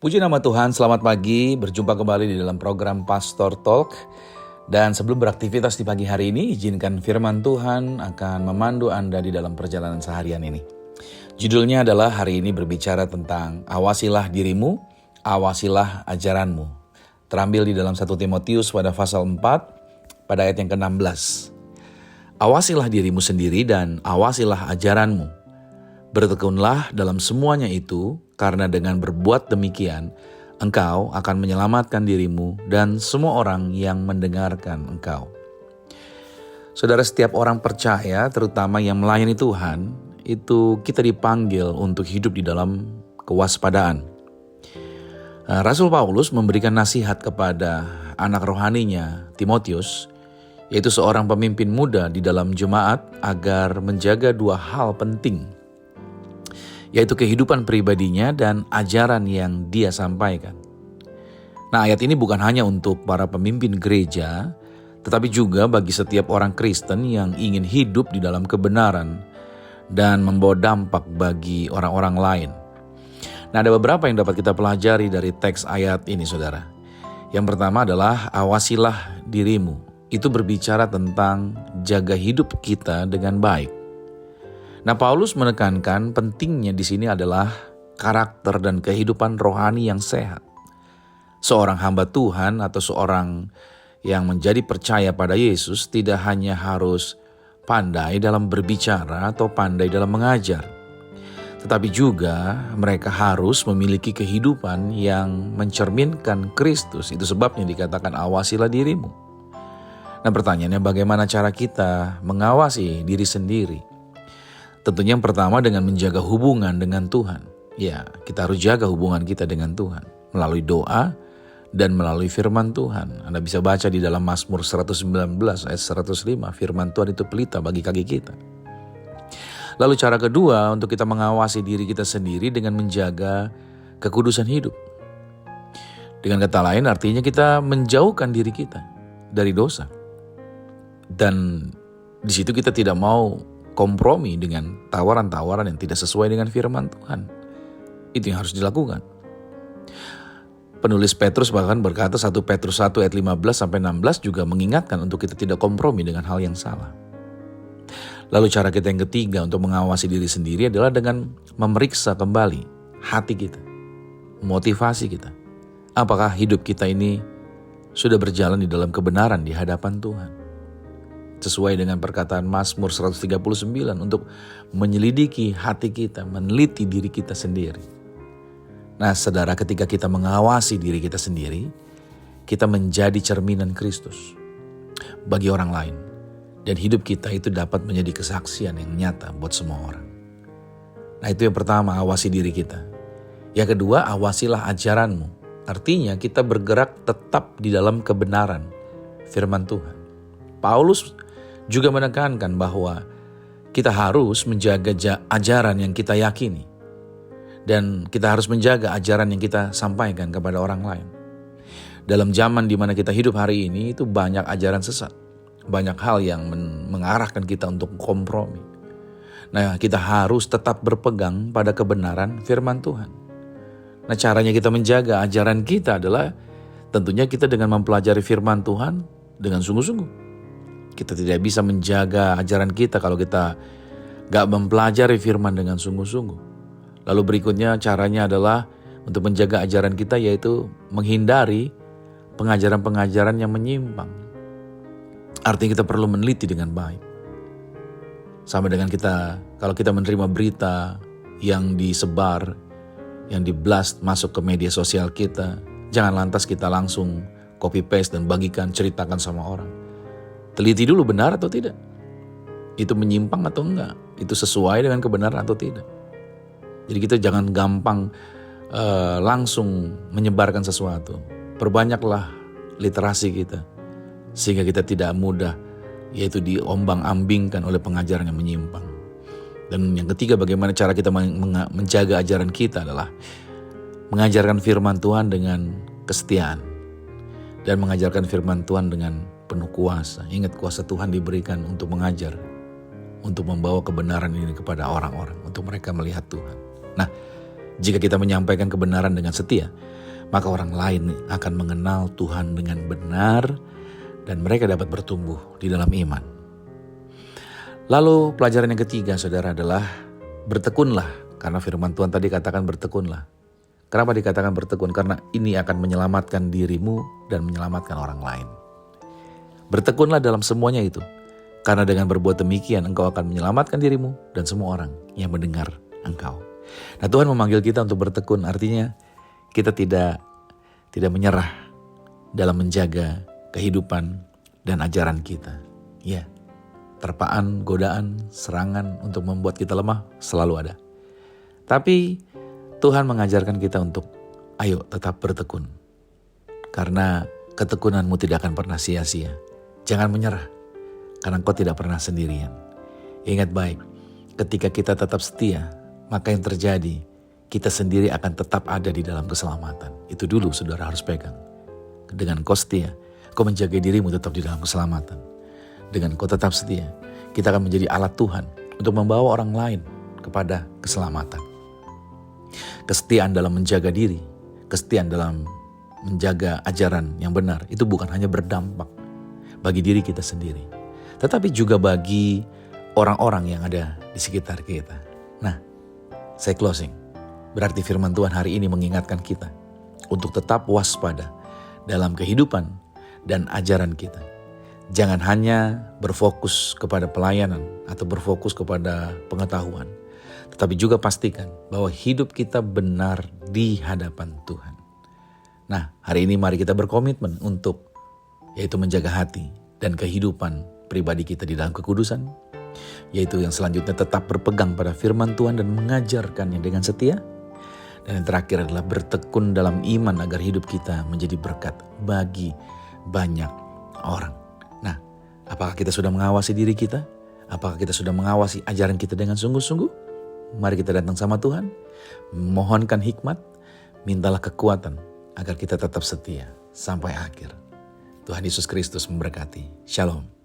Puji nama Tuhan, selamat pagi, berjumpa kembali di dalam program Pastor Talk. Dan sebelum beraktivitas di pagi hari ini, izinkan firman Tuhan akan memandu Anda di dalam perjalanan seharian ini. Judulnya adalah hari ini berbicara tentang awasilah dirimu, awasilah ajaranmu. Terambil di dalam 1 Timotius pada pasal 4, pada ayat yang ke-16. Awasilah dirimu sendiri dan awasilah ajaranmu. Bertekunlah dalam semuanya itu, karena dengan berbuat demikian, engkau akan menyelamatkan dirimu dan semua orang yang mendengarkan engkau. Saudara, setiap orang percaya, terutama yang melayani Tuhan, itu kita dipanggil untuk hidup di dalam kewaspadaan. Rasul Paulus memberikan nasihat kepada anak rohaninya, Timotius, yaitu seorang pemimpin muda di dalam jemaat agar menjaga dua hal penting, yaitu kehidupan pribadinya dan ajaran yang dia sampaikan. Nah, ayat ini bukan hanya untuk para pemimpin gereja, tetapi juga bagi setiap orang Kristen yang ingin hidup di dalam kebenaran dan membawa dampak bagi orang-orang lain. Nah, ada beberapa yang dapat kita pelajari dari teks ayat ini, saudara. Yang pertama adalah awasilah dirimu. Itu berbicara tentang jaga hidup kita dengan baik. Nah, Paulus menekankan pentingnya di sini adalah karakter dan kehidupan rohani yang sehat. Seorang hamba Tuhan atau seorang yang menjadi percaya pada Yesus tidak hanya harus pandai dalam berbicara atau pandai dalam mengajar, tetapi juga mereka harus memiliki kehidupan yang mencerminkan Kristus. Itu sebabnya dikatakan awasilah dirimu. Nah, pertanyaannya, bagaimana cara kita mengawasi diri sendiri? Tentunya yang pertama dengan menjaga hubungan dengan Tuhan. Ya, kita harus jaga hubungan kita dengan Tuhan melalui doa dan melalui firman Tuhan. Anda bisa baca di dalam Mazmur 119 ayat 105, firman Tuhan itu pelita bagi kaki kita. Lalu cara kedua untuk kita mengawasi diri kita sendiri dengan menjaga kekudusan hidup. Dengan kata lain artinya kita menjauhkan diri kita dari dosa. Dan di situ kita tidak mau kompromi dengan tawaran-tawaran yang tidak sesuai dengan firman Tuhan. Itu yang harus dilakukan. Penulis Petrus bahkan berkata 1 Petrus 1 ayat 15-16 juga mengingatkan untuk kita tidak kompromi dengan hal yang salah. Lalu cara kita yang ketiga untuk mengawasi diri sendiri adalah dengan memeriksa kembali hati kita, motivasi kita. Apakah hidup kita ini sudah berjalan di dalam kebenaran di hadapan Tuhan? Sesuai dengan perkataan Mazmur 139 untuk menyelidiki hati kita, meneliti diri kita sendiri. Nah, saudara, ketika kita mengawasi diri kita sendiri, kita menjadi cerminan Kristus bagi orang lain. Dan hidup kita itu dapat menjadi kesaksian yang nyata buat semua orang. Nah, itu yang pertama, awasi diri kita. Yang kedua, awasilah ajaranmu. Artinya kita bergerak tetap di dalam kebenaran firman Tuhan. Paulus juga menekankan bahwa kita harus menjaga ajaran yang kita yakini. Dan kita harus menjaga ajaran yang kita sampaikan kepada orang lain. Dalam zaman di mana kita hidup hari ini itu banyak ajaran sesat. Banyak hal yang mengarahkan kita untuk kompromi. Nah, kita harus tetap berpegang pada kebenaran firman Tuhan. Nah, caranya kita menjaga ajaran kita adalah tentunya kita dengan mempelajari firman Tuhan dengan sungguh-sungguh. Kita tidak bisa menjaga ajaran kita kalau kita gak mempelajari firman dengan sungguh-sungguh. Lalu berikutnya caranya adalah untuk menjaga ajaran kita, yaitu menghindari pengajaran-pengajaran yang menyimpang. Artinya kita perlu meneliti dengan baik. Sama dengan kita, kalau kita menerima berita yang disebar, yang di-blast masuk ke media sosial kita, jangan lantas kita langsung copy paste dan bagikan, ceritakan sama orang. Teliti dulu benar atau tidak. Itu menyimpang atau enggak. Itu sesuai dengan kebenaran atau tidak. Jadi kita jangan gampang langsung menyebarkan sesuatu. Perbanyaklah literasi kita. Sehingga kita tidak mudah yaitu diombang-ambingkan oleh pengajaran yang menyimpang. Dan yang ketiga, bagaimana cara kita menjaga ajaran kita adalah mengajarkan firman Tuhan dengan kesetiaan. Dan mengajarkan firman Tuhan dengan penuh kuasa. Ingat, kuasa Tuhan diberikan untuk mengajar, untuk membawa kebenaran ini kepada orang-orang, untuk mereka melihat Tuhan. Nah, Jika kita menyampaikan kebenaran dengan setia, maka orang lain akan mengenal Tuhan dengan benar dan mereka dapat bertumbuh di dalam iman. Lalu pelajaran yang ketiga, saudara, adalah bertekunlah. Karena firman Tuhan tadi katakan bertekunlah. Kenapa dikatakan bertekun? Karena ini akan menyelamatkan dirimu dan menyelamatkan orang lain. Bertekunlah dalam semuanya itu. Karena dengan berbuat demikian engkau akan menyelamatkan dirimu dan semua orang yang mendengar engkau. Nah, Tuhan memanggil kita untuk bertekun, artinya kita tidak menyerah dalam menjaga kehidupan dan ajaran kita. Ya, terpaan, godaan, serangan untuk membuat kita lemah selalu ada. Tapi Tuhan mengajarkan kita untuk ayo tetap bertekun. Karena ketekunanmu tidak akan pernah sia-sia. Jangan menyerah, karena engkau tidak pernah sendirian. Ingat baik, ketika kita tetap setia, maka yang terjadi, kita sendiri akan tetap ada di dalam keselamatan. Itu dulu saudara harus pegang. Dengan kau setia, kau menjaga dirimu tetap di dalam keselamatan. Dengan kau tetap setia, kita akan menjadi alat Tuhan untuk membawa orang lain kepada keselamatan. Kesetiaan dalam menjaga diri, kesetiaan dalam menjaga ajaran yang benar, itu bukan hanya berdampak bagi diri kita sendiri, tetapi juga bagi orang-orang yang ada di sekitar kita. Nah, saya closing. Berarti firman Tuhan hari ini mengingatkan kita untuk tetap waspada dalam kehidupan dan ajaran kita. Jangan hanya berfokus kepada pelayanan atau berfokus kepada pengetahuan, tetapi juga pastikan bahwa hidup kita benar di hadapan Tuhan. Nah, hari ini mari kita berkomitmen untuk yaitu menjaga hati dan kehidupan pribadi kita di dalam kekudusan, yaitu yang selanjutnya tetap berpegang pada firman Tuhan dan mengajarkannya dengan setia. Dan yang terakhir adalah bertekun dalam iman agar hidup kita menjadi berkat bagi banyak orang. Nah, apakah kita sudah mengawasi diri kita? Apakah kita sudah mengawasi ajaran kita dengan sungguh-sungguh? Mari kita datang sama Tuhan, mohonkan hikmat, mintalah kekuatan agar kita tetap setia sampai akhir. Tuhan Yesus Kristus memberkati. Shalom.